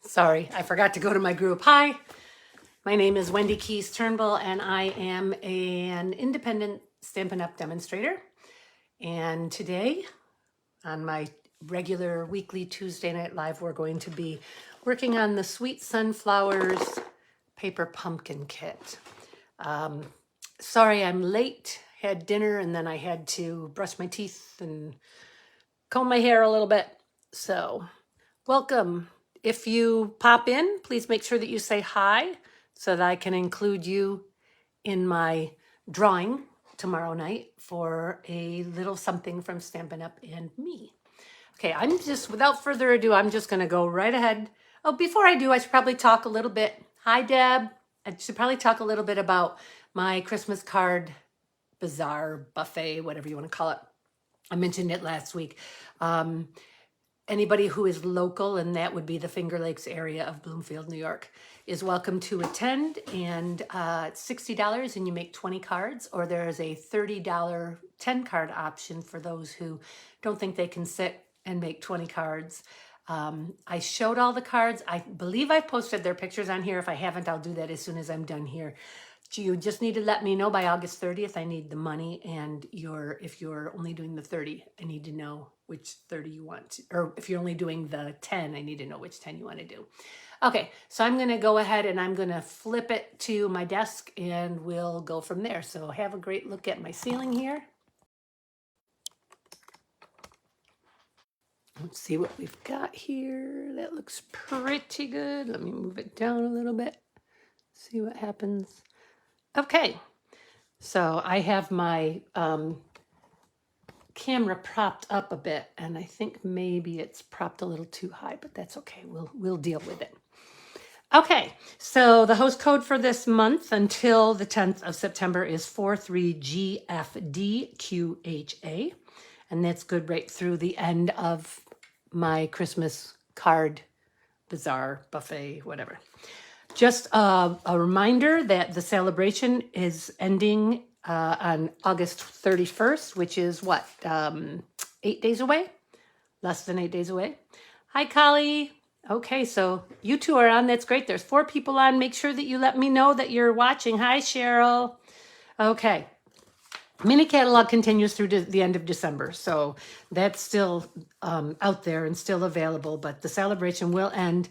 Sorry, I forgot to go to my group. Hi, my name is Wendy Keys Turnbull, and I am an independent Stampin' Up! Demonstrator. And today, on my regular weekly Tuesday Night Live, we're going to be working on the Sweet Sunflowers Paper Pumpkin Kit. Sorry I'm late. Had dinner and then I had to brush my teeth and comb my hair a little bit. So, welcome. If you pop in, please make sure that you say hi so that I can include you in my drawing tomorrow night for a little something from Stampin' Up! And me. Okay, without further ado, I'm just going to go right ahead. Oh, before I do, I should probably talk a little bit. Hi, Deb. I should probably talk a little bit about my Christmas card bazaar, buffet, whatever you want to call it. I mentioned it last week. Anybody who is local, and that would be the Finger Lakes area of Bloomfield, New York, is welcome to attend. And it's $60 and you make 20 cards, or there is a $30 10 card option for those who don't think they can sit and make 20 cards. I showed all the cards. I believe I posted their pictures on here. If I haven't, I'll do that as soon as I'm done here. You just need to let me know by August 30th. I need the money, and if you're only doing the 30, I need to know which 30 you want. Or if you're only doing the 10, I need to know which 10 you want to do. Okay, so I'm going to go ahead and I'm going to flip it to my desk and we'll go from there. So have a great look at my ceiling here. Let's see what we've got here. That looks pretty good. Let me move it down a little bit. See what happens. Okay, so I have my camera propped up a bit, and I think maybe it's propped a little too high, but that's okay. We'll deal with it. Okay, so the host code for this month until the 10th of September is 43GFDQHA, and that's good right through the end of my Christmas card bazaar, buffet, whatever. Just a reminder that the celebration is ending on August 31st, which is what, 8 days away? Less than 8 days away. Hi, Collie. Okay, so you two are on. That's great. There's 4 people on. Make sure that you let me know that you're watching. Hi, Cheryl. Okay. Mini catalog continues through to the end of December, so that's still out there and still available, but the celebration will end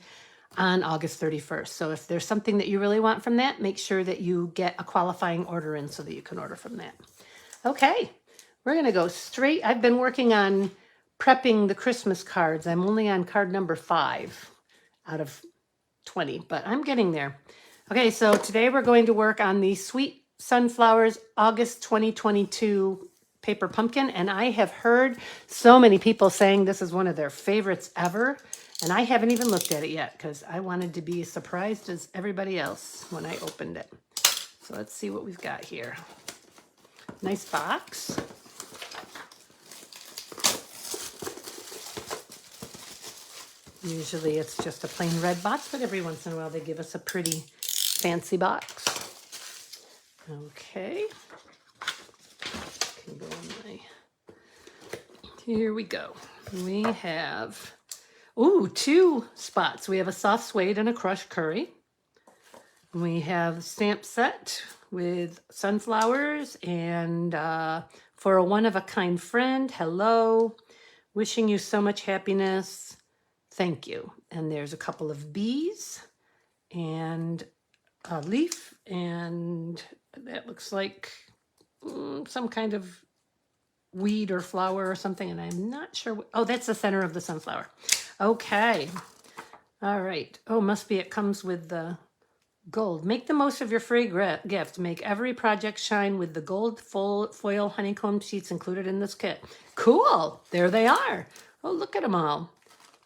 on August 31st. So if there's something that you really want from that, make sure that you get a qualifying order in so that you can order from that. Okay, we're going to go straight. I've been working on prepping the Christmas cards. I'm only on card number 5 out of 20, but I'm getting there. Okay, so today we're going to work on the Sweet Sunflowers August 2022 Paper Pumpkin, and I have heard so many people saying this is one of their favorites ever. And I haven't even looked at it yet because I wanted to be as surprised as everybody else when I opened it. So let's see what we've got here. Nice box. Usually it's just a plain red box, but every once in a while they give us a pretty fancy box. Okay. Can go in my... Here we go. We have... Ooh, 2 spots. We have a soft suede and a crushed curry. We have stamp set with sunflowers and for a one-of-a-kind friend, hello. Wishing you so much happiness. Thank you. And there's a couple of bees and a leaf, and that looks like some kind of weed or flower or something, and I'm not sure. Oh, that's the center of the sunflower. Okay. All right. Oh, must be it comes with the gold. Make the most of your free gift. Make every project shine with the gold foil honeycomb sheets included in this kit. Cool. There they are. Oh, look at them all.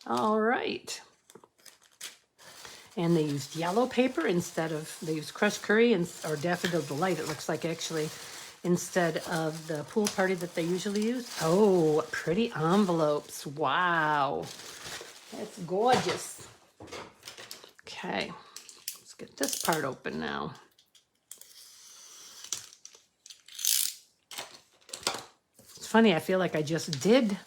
All right. And they used yellow paper they used crushed curry or Daffodil Delight, it looks like, actually, instead of the pool party that they usually use. Oh, pretty envelopes. Wow. That's gorgeous. Okay, let's get this part open now. It's funny, I feel like I just did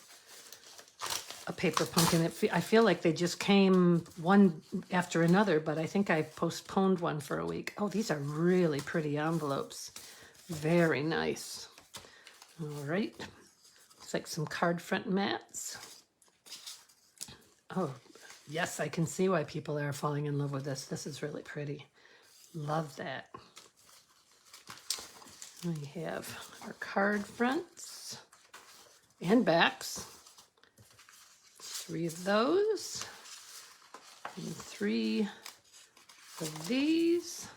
a paper pumpkin. I feel like they just came one after another, but I think I postponed one for a week. Oh, these are really pretty envelopes. Very nice. All right. Looks like some card front mats. Oh, yes, I can see why people are falling in love with this. This is really pretty. Love that. We have our card fronts and backs. 3 of those. And 3 of these.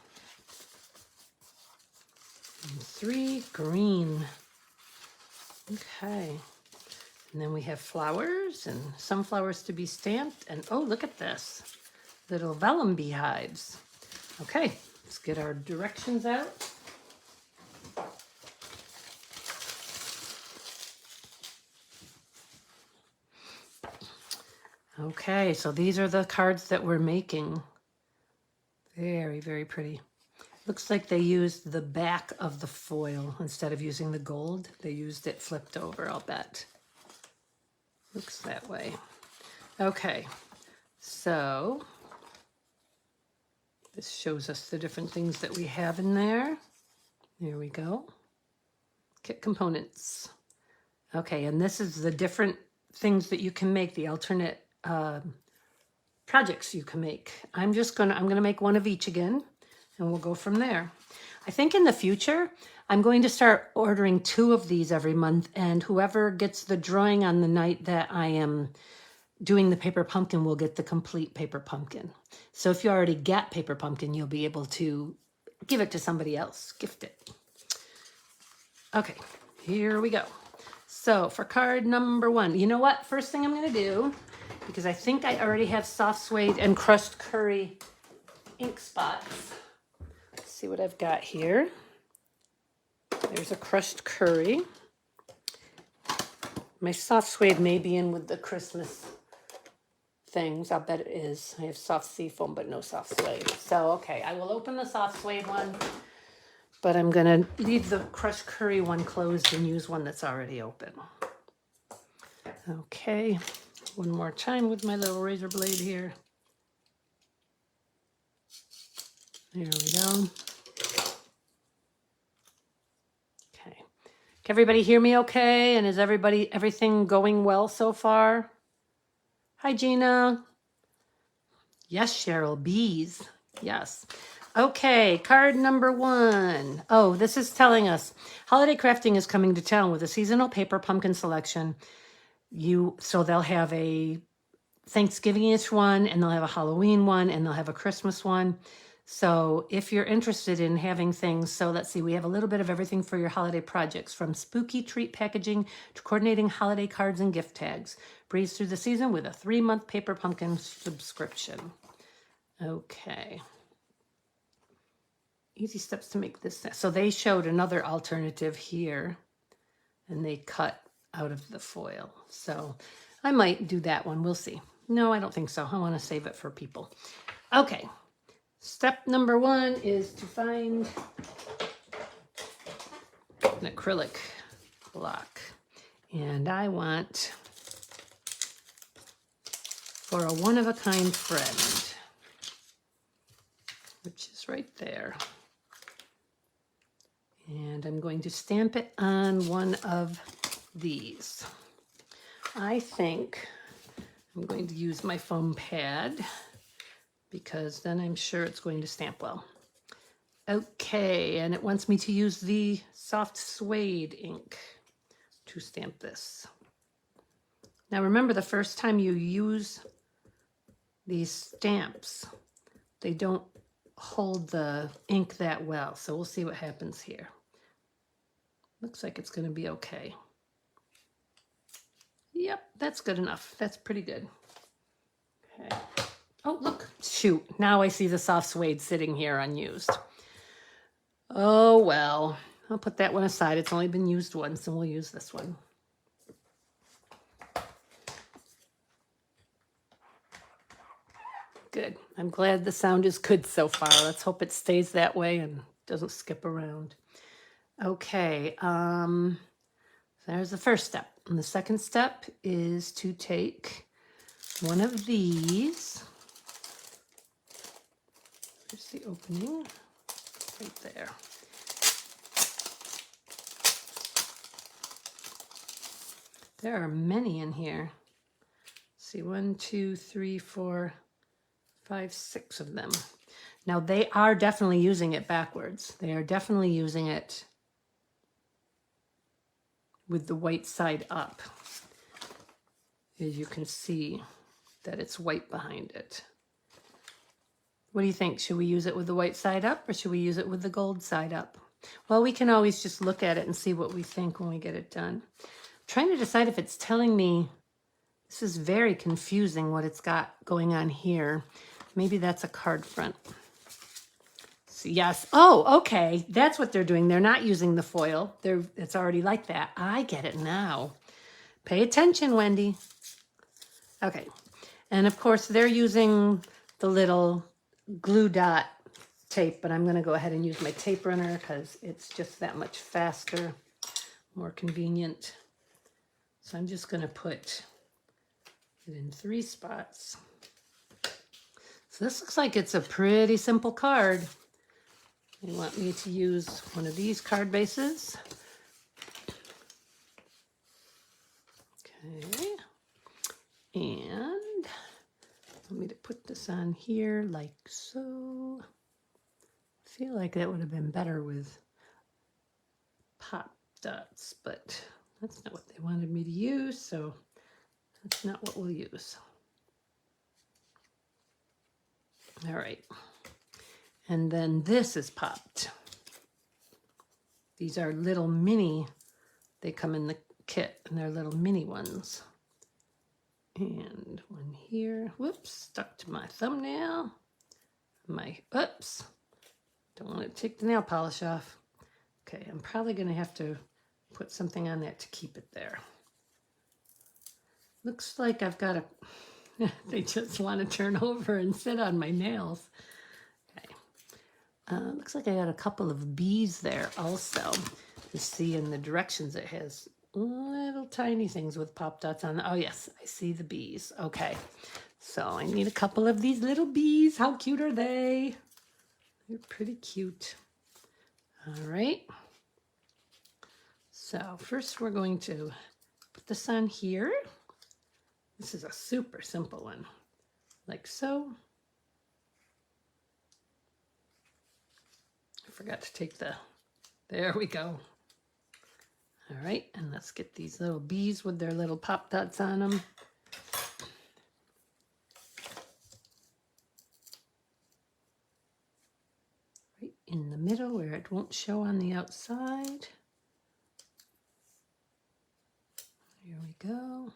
And 3 green. Okay. And then we have flowers and sunflowers to be stamped. And oh, look at this. Little vellum beehives. Okay, let's get our directions out. Okay, so these are the cards that we're making. Very, very pretty. Looks like they used the back of the foil instead of using the gold. They used it flipped over, I'll bet. Looks that way. Okay, so this shows us the different things that we have in there. There we go. Kit components. Okay, and this is the different things that you can make, the alternate projects you can make. I'm gonna make one of each again, and we'll go from there. I think in the future, I'm going to start ordering 2 of these every month, and whoever gets the drawing on the night that I am doing the paper pumpkin will get the complete paper pumpkin. So if you already get paper pumpkin, you'll be able to give it to somebody else, gift it. Okay, here we go. So for card number 1, you know what? First thing I'm gonna do, because I think I already have soft suede and crushed curry ink spots. Let's see what I've got here. There's a crushed curry. My soft suede may be in with the Christmas things. I'll bet it is. I have soft seafoam, but no soft suede. So, okay, I will open the soft suede one, but I'm gonna leave the crushed curry one closed and use one that's already open. Okay, one more time with my little razor blade here. There we go. Okay. Can everybody hear me okay? And is everything going well so far? Hi, Gina. Yes, Cheryl, bees. Yes. Okay, card number 1. Oh, this is telling us Holiday Crafting is coming to town with a seasonal paper pumpkin selection. So they'll have a Thanksgiving-ish one, and they'll have a Halloween one, and they'll have a Christmas one. So if you're interested in having things, so let's see, we have a little bit of everything for your holiday projects, from spooky treat packaging to coordinating holiday cards and gift tags. Breeze through the season with a 3-month paper pumpkin subscription. Okay. Easy steps to make this. So they showed another alternative here, and they cut out of the foil. So I might do that one. We'll see. No, I don't think so. I want to save it for people. Okay. Step number 1 is to find an acrylic block. And I want for a one-of-a-kind friend, which is right there. And I'm going to stamp it on one of these. I think I'm going to use my foam pad, because then I'm sure it's going to stamp well. Okay, and it wants me to use the soft suede ink to stamp this. Now remember, the first time you use these stamps, they don't hold the ink that well, so we'll see what happens here. Looks like it's going to be okay. Yep, that's good enough. That's pretty good. Okay. Oh, look, shoot. Now I see the soft suede sitting here unused. Oh, well, I'll put that one aside. It's only been used once, and we'll use this one. Good. I'm glad the sound is good so far. Let's hope it stays that way and doesn't skip around. Okay, there's the first step. And the second step is to take one of these. Here's the opening right there. There are many in here. Let's see, 1, 2, 3, 4, 5, 6 of them. Now they are definitely using it backwards. They are definitely using it with the white side up. As you can see that it's white behind it. What do you think? Should we use it with the white side up or should we use it with the gold side up? Well, we can always just look at it and see what we think when we get it done. I'm trying to decide if it's telling me, this is very confusing what it's got going on here. Maybe that's a card front. So yes. Oh, okay. That's what they're doing. They're not using the foil. It's already like that. I get it now. Pay attention, Wendy. Okay. And of course, they're using the little glue dot tape, but I'm going to go ahead and use my tape runner because it's just that much faster, more convenient. So I'm just going to put it in 3 spots. So this looks like it's a pretty simple card. They want me to use one of these card bases. Okay. And want me to put this on here like so. I feel like that would have been better with pop dots, but that's not what they wanted me to use, so that's not what we'll use. All right. And then this is popped. These are little mini, they come in the kit and they're little mini ones. And one here, whoops, stuck to my thumbnail. Oops, don't want to take the nail polish off. Okay, I'm probably gonna have to put something on that to keep it there. Looks like I've got they just want to turn over and sit on my nails. Okay. Looks like I got a couple of bees there also. You see in the directions it has little tiny things with pop dots on. Oh yes, I see the bees. Okay, so I need a couple of these little bees. How cute are they? They're pretty cute. All right. So first we're going to put this on here. This is a super simple one, like so. I forgot to take there we go. All right, and let's get these little bees with their little pop dots on them. Right in the middle where it won't show on the outside. Here we go.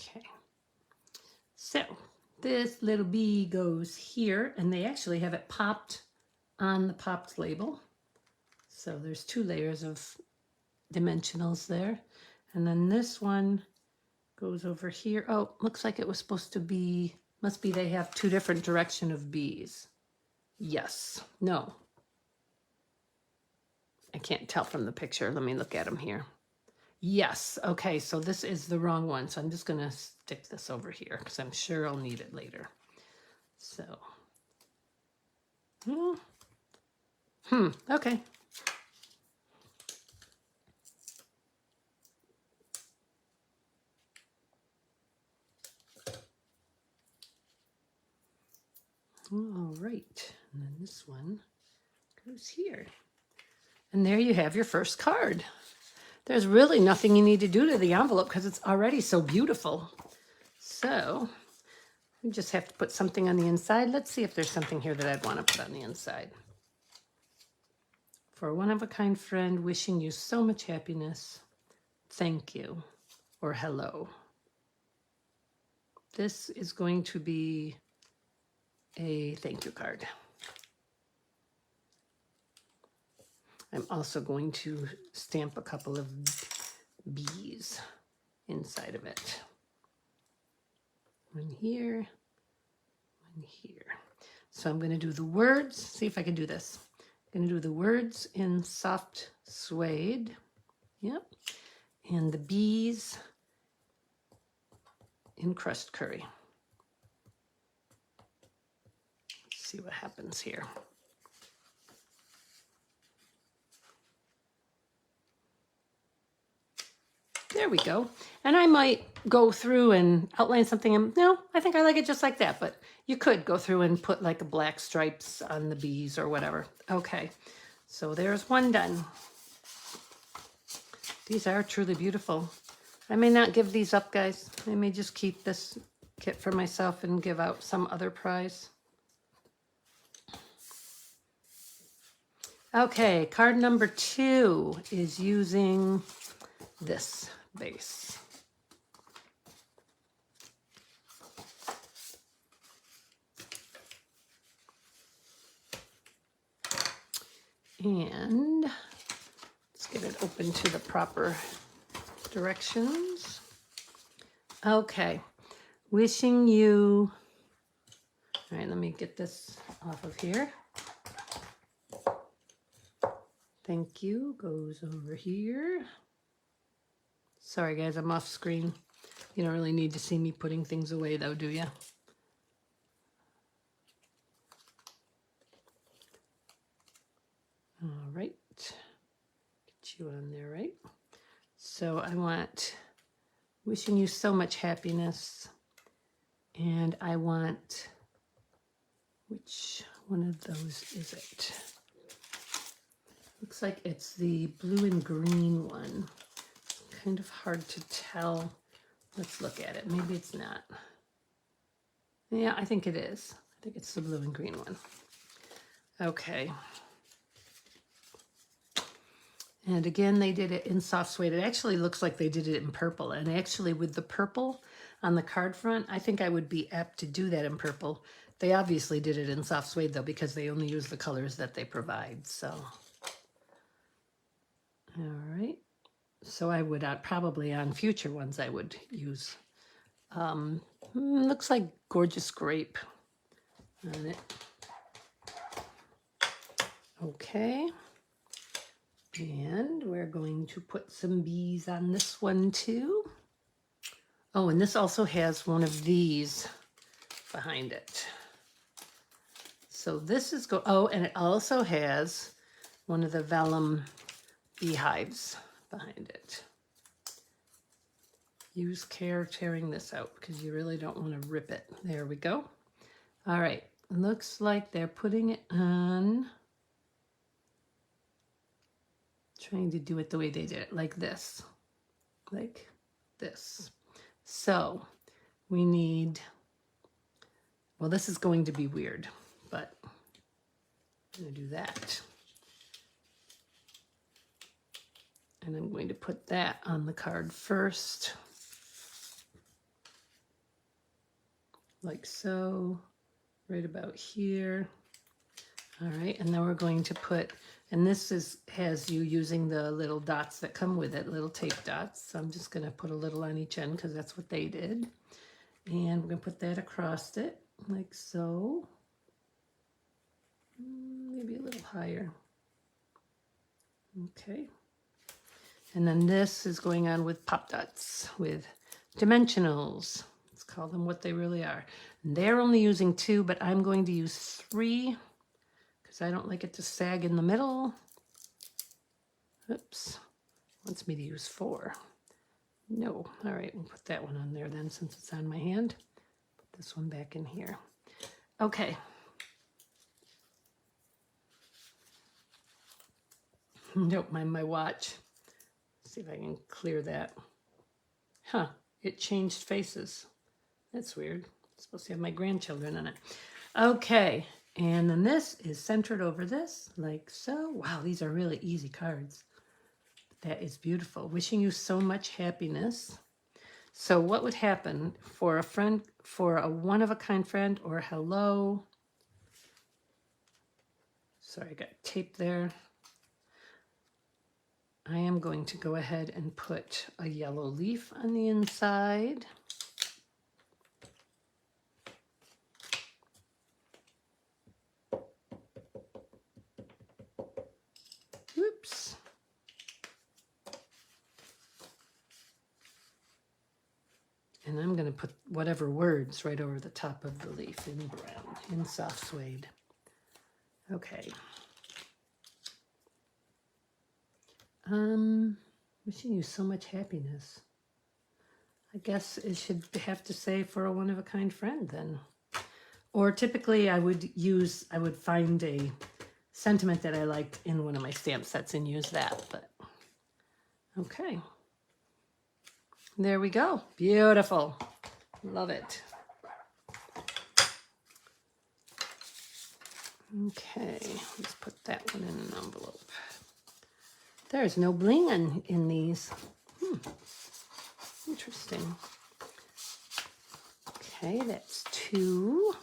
Okay, so this little bee goes here, and they actually have it popped on the popped label. So there's 2 layers of dimensionals there. And then this one goes over here. Oh, looks like it was supposed to be, must be they have 2 different direction of bees. Yes, no. I can't tell from the picture. Let me look at them here. Yes, okay, so this is the wrong one. So I'm just gonna stick this over here because I'm sure I'll need it later. So, okay. All right, and then this one goes here. And there you have your first card. There's really nothing you need to do to the envelope because it's already so beautiful. So we just have to put something on the inside. Let's see if there's something here that I'd want to put on the inside. For a one-of-a-kind friend, wishing you so much happiness. Thank you, or hello. This is going to be a thank you card. I'm also going to stamp a couple of bees inside of it. One here, one here. So I'm going to do the words. See if I can do this. I'm going to do the words in soft suede. Yep. And the bees in crushed curry. Let's see what happens here. There we go. And I might go through and outline something. And no, I think I like it just like that. But you could go through and put like a black stripes on the bees or whatever. Okay, so there's one done. These are truly beautiful. I may not give these up, guys. I may just keep this kit for myself and give out some other prize. Okay, card number 2 is using this base. And let's get it open to the proper directions. Okay, wishing you, all right, let me get this off of here. Thank you, goes over here. Sorry guys, I'm off screen. You don't really need to see me putting things away though, do you? All right, get you on there, right? So I want wishing you so much happiness, and I want, which one of those is it? Looks like it's the blue and green one. Kind of hard to tell. Let's look at it. Maybe it's not. Yeah, I think it is. I think it's the blue and green one. Okay. And again, they did it in soft suede. It actually looks like they did it in purple. And actually with the purple on the card front, I think I would be apt to do that in purple. They obviously did it in soft suede though, because they only use the colors that they provide. So, all right. So I would probably on future ones, I would use, looks like Gorgeous Grape on it. Okay. And we're going to put some bees on this one too. Oh, and this also has one of these behind it. So this is oh, and it also has one of the vellum beehives behind it. Use care tearing this out because you really don't want to rip it. There we go. All right, looks like they're putting it on. Trying to do it the way they did it, like this. Like this. So we need, well, this is going to be weird, but I'm going to do that. And I'm going to put that on the card first. Like so, right about here. All right, and then we're going to put, and this has you using the little dots that come with it, little tape dots. So I'm just gonna put a little on each end because that's what they did. And we're gonna put that across it, like so. Maybe a little higher. Okay. And then this is going on with pop dots, with dimensionals. Let's call them what they really are. And they're only using 2, but I'm going to use 3 because I don't like it to sag in the middle. Oops, wants me to use 4. No, all right, we'll put that one on there then since it's on my hand. Put this one back in here. Okay. Nope, my watch. Let's see if I can clear that. Huh, it changed faces. That's weird. It's supposed to have my grandchildren in it. Okay, and then this is centered over this, like so. Wow, these are really easy cards. That is beautiful. Wishing you so much happiness. So what would happen for a friend, for a one-of-a-kind friend, or hello? Sorry, I got tape there. I am going to go ahead and put a yellow leaf on the inside. Oops. And I'm going to put whatever words right over the top of the leaf in brown, in soft suede. Okay. Wishing you so much happiness. I guess it should have to say for a one-of-a-kind friend then. Or typically I would find a sentiment that I liked in one of my stamp sets and use that, but okay. There we go. Beautiful. Love it. Okay, let's put that one in an envelope. There's no bling in these. Interesting. Okay, that's 2.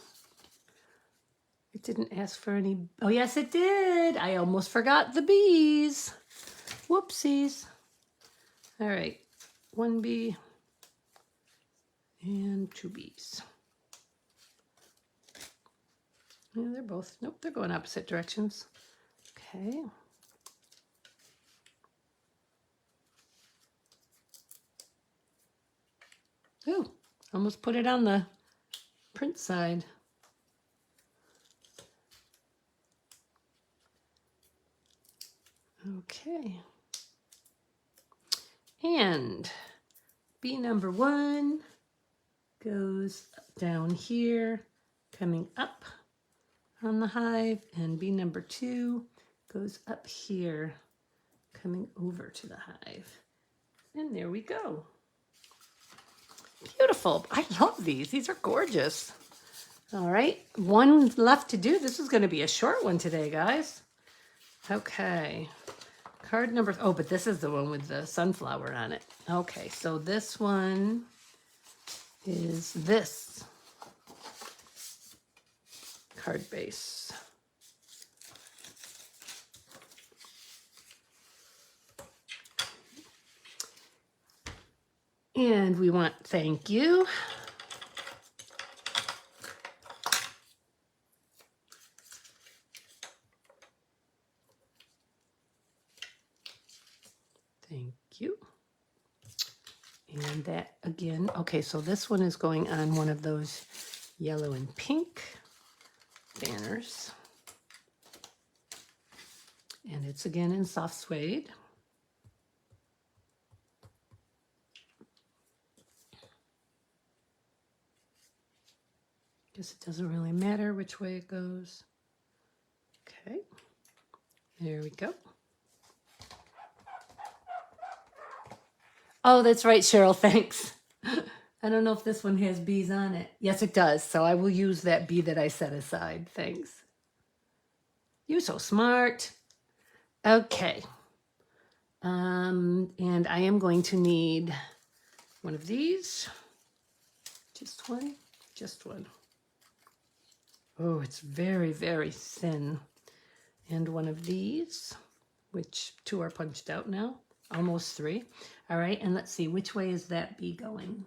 It didn't ask for any. Oh, yes, it did. I almost forgot the bees. Whoopsies. All right, 1 bee and 2 bees. Yeah, they're both, nope, they're going opposite directions. Okay. Ooh, almost put it on the print side. Okay. And bee number 1 goes down here, coming up on the hive, and bee number 2 goes up here, coming over to the hive. And there we go. Beautiful. I love these. These are gorgeous. All right, 1 left to do. This is going to be a short one today, guys. Okay. Card number, oh, but this is the one with the sunflower on it. Okay, so this one is this card base. And we want thank you. Thank you. And that again, okay, so this one is going on one of those yellow and pink banners. And it's again in soft suede. Guess it doesn't really matter which way it goes. Okay, there we go. Oh, that's right, Cheryl, thanks. I don't know if this one has bees on it. Yes, it does, so I will use that bee that I set aside, thanks. You're so smart. Okay. And I am going to need one of these. Just one? Just one. Oh, it's very, very thin. And one of these, which 2 are punched out now. Almost 3. All right, and let's see, which way is that bee going?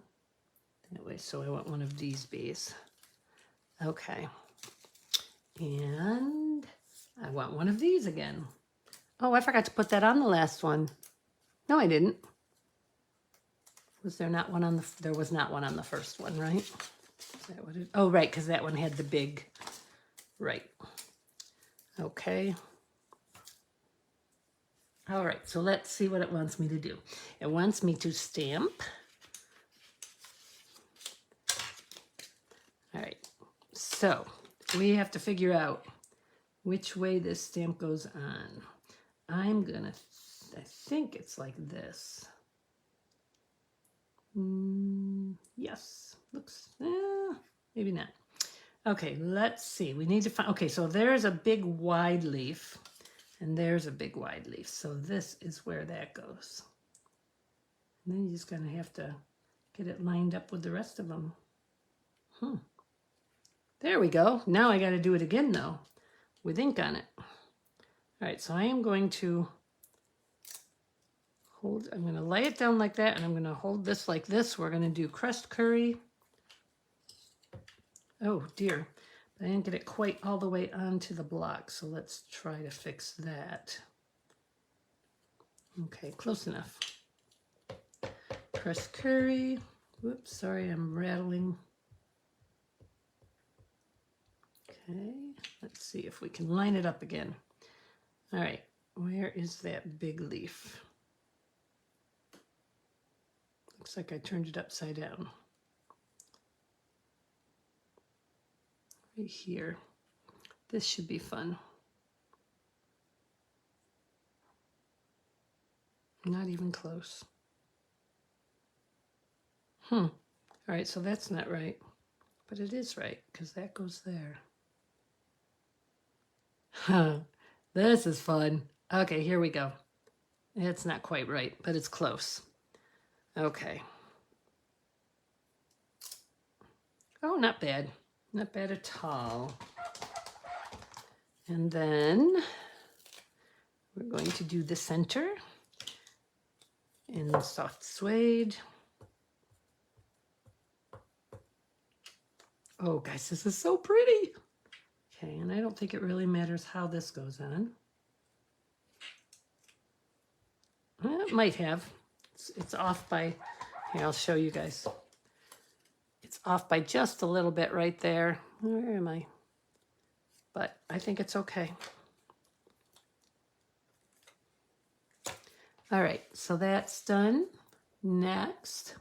That way, so I want one of these bees. Okay. And I want one of these again. Oh, I forgot to put that on the last one. No, I didn't. Was there not one on the, there was not one on the first one, right? Is that what it, oh, right, because that one had the big, right. Okay. All right, so let's see what it wants me to do. It wants me to stamp. All right, so we have to figure out which way this stamp goes on. I'm gonna, I think it's like this. Yes, looks, maybe not. Okay, let's see, we need to find, okay, so there's a big wide leaf. And there's a big wide leaf. So this is where that goes. And then you're just going to have to get it lined up with the rest of them. There we go. Now I got to do it again though, with ink on it. All right, so I am going to hold, I'm going to lay it down like that, and I'm going to hold this like this. We're going to do crushed curry. Oh dear. I didn't get it quite all the way onto the block, so let's try to fix that. Okay, close enough. Crushed curry, Whoops, sorry, I'm rattling. Okay, let's see if we can line it up again. All right, where is that big leaf? Looks like I turned it upside down. Right here. This should be fun. Not even close. All right, so that's not right, but it is right because that goes there. This is fun. Okay, here we go. It's not quite right, but it's close. Okay. Oh, not bad. Not bad at all. And then we're going to do the center in soft suede. Oh, guys, this is so pretty. Okay, and I don't think it really matters how this goes on. It might have. It's off by, here, I'll show you guys. It's off by just a little bit right there. Where am I? But I think it's okay. All right, so that's done. Next,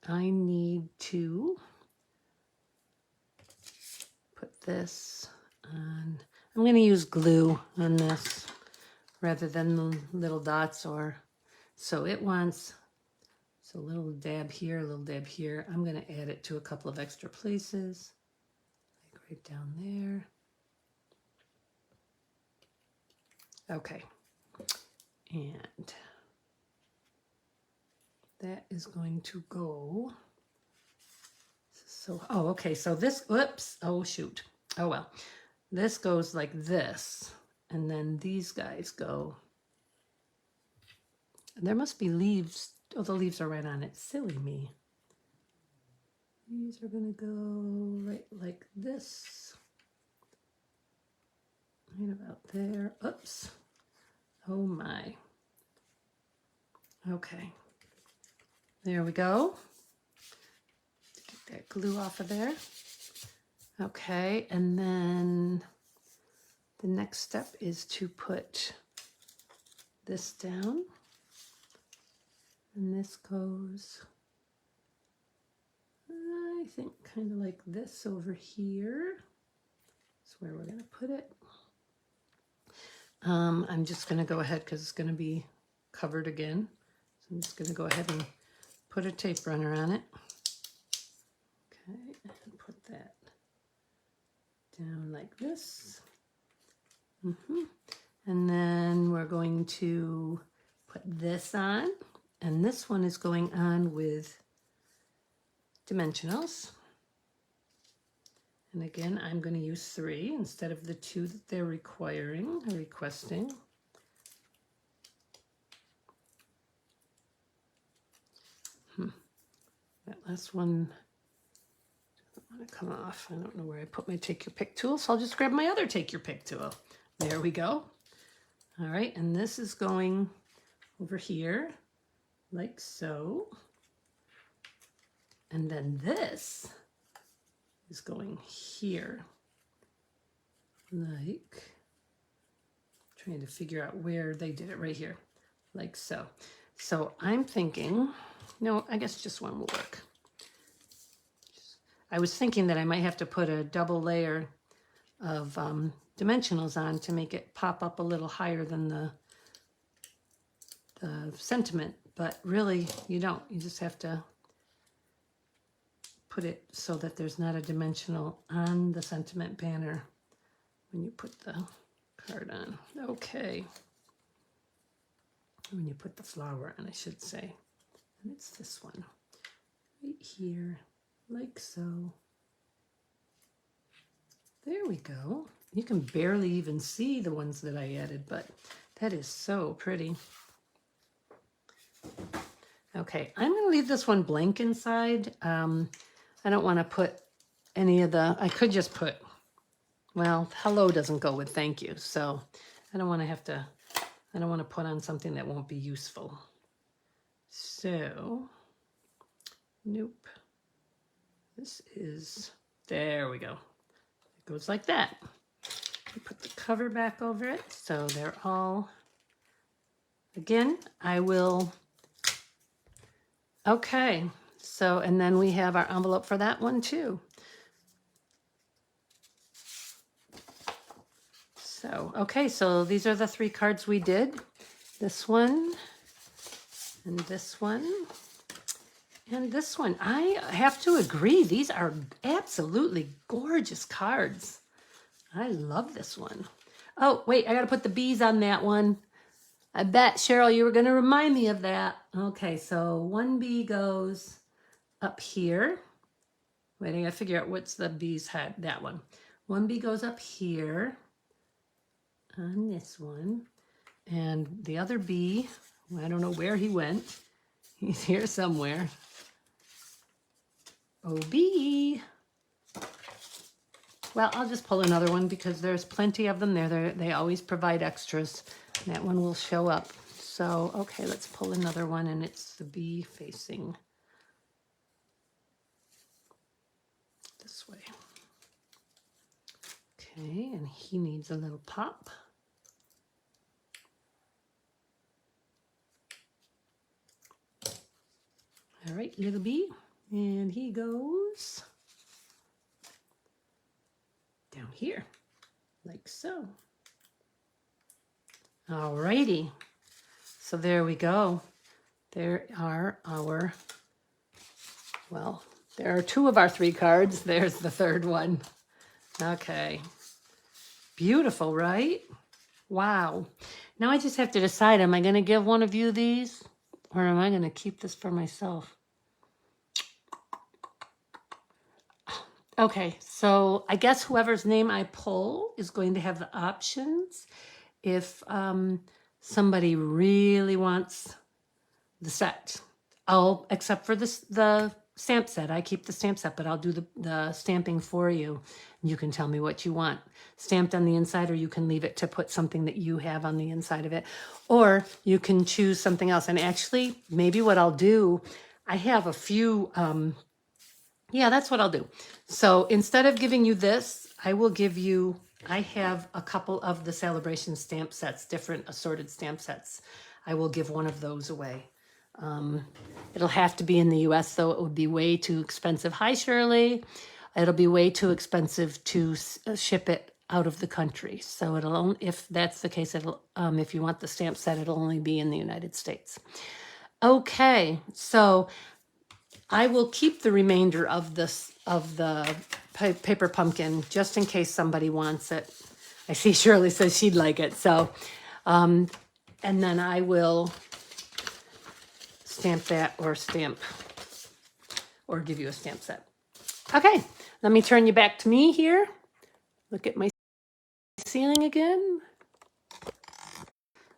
I need to put this on. I'm going to use glue on this rather than the little dots, or so it wants. So a little dab here, a little dab here. I'm going to add it to a couple of extra places, like right down there. Okay, and that is going to go. So, oh, okay, so this, whoops, oh shoot, oh well. This goes like this, and then these guys go. There must be leaves. Oh, the leaves are right on it. Silly me. These are gonna go right like this. Right about there. Oops. Oh my. Okay. There we go. Get that glue off of there. Okay, and then the next step is to put this down. And this goes, I think, kind of like this over here. That's where we're going to put it. I'm just going to go ahead because it's going to be covered again. So I'm just going to go ahead and put a tape runner on it. Okay, and put that down like this. And then we're going to put this on. And this one is going on with dimensionals. And again, I'm going to use 3 instead of the 2 that they're requesting. That last one doesn't want to come off. I don't know where I put my Take Your Pick tool, so I'll just grab my other Take Your Pick tool. There we go. All right, and this is going over here like so. And then this is going here, like, trying to figure out where they did it, right here, like so. So I'm thinking, no, I guess just one will work. I was thinking that I might have to put a double layer of dimensionals on to make it pop up a little higher than the sentiment, but really you don't. You just have to put it so that there's not a dimensional on the sentiment banner when you put the card on. Okay. When you put the flower on, I should say. And it's this one right here, like so. There we go. You can barely even see the ones that I added, but that is so pretty. Okay, I'm going to leave this one blank inside. I don't want to put any of the, I could just put, well, hello doesn't go with thank you. So I don't want to have to, I don't want to put on something that won't be useful. So Nope. This is, there we go. It goes like that. Put the cover back over it so they're all, again, I will, okay. So, and then we have our envelope for that one too. So, okay, so these are the 3 cards we did. This one, and this one, and this one. I have to agree, these are absolutely gorgeous cards. I love this one. Oh, wait, I gotta put the bees on that one. I bet, Cheryl, you were gonna remind me of that. Okay, so 1 bee goes up here. Wait, I gotta figure out what's the bee's head, that one. 1 bee goes up here on this one. And the other bee, I don't know where he went. He's here somewhere. Oh, bee. Well, I'll just pull another one because there's plenty of them there. They always provide extras. That one will show up. So, okay, let's pull another one, and it's the bee facing this way. Okay, and he needs a little pop. All right, little bee, and he goes down here, like so. All righty, so there we go. There are our, well, there are 2 of our 3 cards. There's the 3rd one. Okay, beautiful, right? Wow. Now I just have to decide, am I going to give one of you these, or am I going to keep this for myself? Okay, so I guess whoever's name I pull is going to have the options. If somebody really wants the set, except for the stamp set. I keep the stamp set, but I'll do the stamping for you. You can tell me what you want stamped on the inside, or you can leave it to put something that you have on the inside of it. Or you can choose something else. And actually, maybe what I'll do, I have a few, yeah, that's what I'll do. So instead of giving you this, I will give you, I have a couple of the celebration stamp sets, different assorted stamp sets. I will give one of those away. It'll have to be in the US, though. It would be way too expensive. Hi, Shirley. It'll be way too expensive to ship it out of the country. So it'll only, if that's the case, it'll, if you want the stamp set, it'll only be in the United States. Okay, so I will keep the remainder of this, of the paper pumpkin, just in case somebody wants it. I see Shirley says she'd like it. So, and then I will stamp that, or give you a stamp set. Okay, let me turn you back to me here. Look at my ceiling again.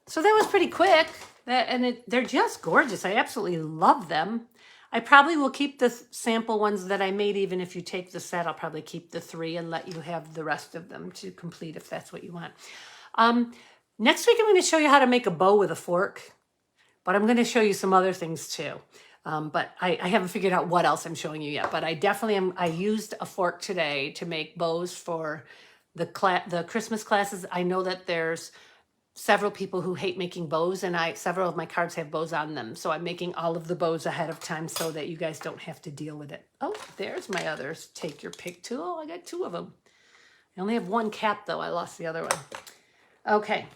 So that was pretty quick, they're just gorgeous. I absolutely love them. I probably will keep the sample ones that I made. Even if you take the set, I'll probably keep the 3 and let you have the rest of them to complete if that's what you want. Next week, I'm going to show you how to make a bow with a fork, but I'm going to show you some other things too. But I haven't figured out what else I'm showing you yet, but I definitely am. I used a fork today to make bows for the Christmas classes. I know that there's several people who hate making bows, and several of my cards have bows on them. So I'm making all of the bows ahead of time so that you guys don't have to deal with it. Oh, there's my others. Take your pick tool. I got 2 of them. I only have 1 cap though. I lost the other one. Okay.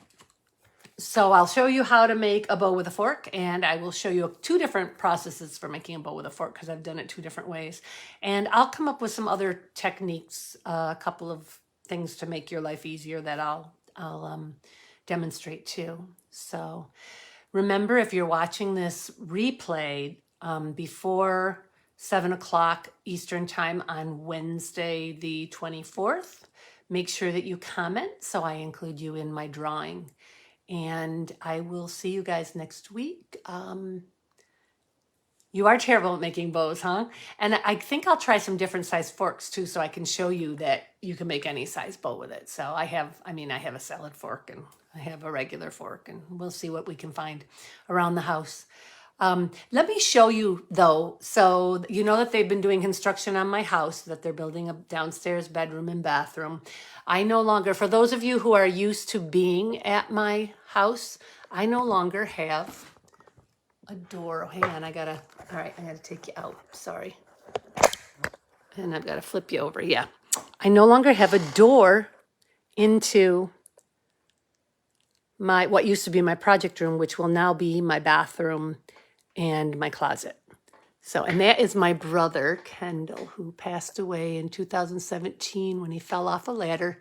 So I'll show you how to make a bow with a fork, and I will show you 2 different processes for making a bow with a fork because I've done it 2 different ways. And I'll come up with some other techniques, a couple of things to make your life easier that I'll demonstrate too. So remember, if you're watching this replay before 7 o'clock Eastern time on Wednesday the 24th, make sure that you comment so I include you in my drawing. And I will see you guys next week. You are terrible at making bows, huh? And I think I'll try some different size forks too, so I can show you that you can make any size bow with it. So I have a salad fork, and I have a regular fork, and we'll see what we can find around the house. Let me show you though. So you know that they've been doing construction on my house, that they're building a downstairs bedroom and bathroom. I no longer, for those of you who are used to being at my house, I no longer have a door. Oh, hang on, all right, I gotta take you out, sorry. And I've gotta flip you over, yeah. I no longer have a door into what used to be my project room, which will now be my bathroom and my closet. So, and that is my brother, Kendall, who passed away in 2017 when he fell off a ladder.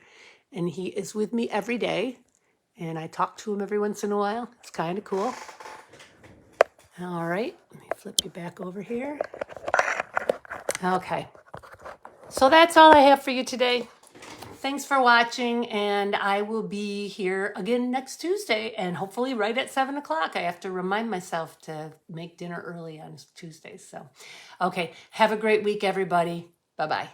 And he is with me every day. And I talk to him every once in a while. It's kind of cool. All right, let me flip you back over here. Okay, so that's all I have for you today. Thanks for watching, and I will be here again next Tuesday, and hopefully right at 7 o'clock. I have to remind myself to make dinner early on Tuesdays. So, okay, have a great week, everybody. Bye-bye.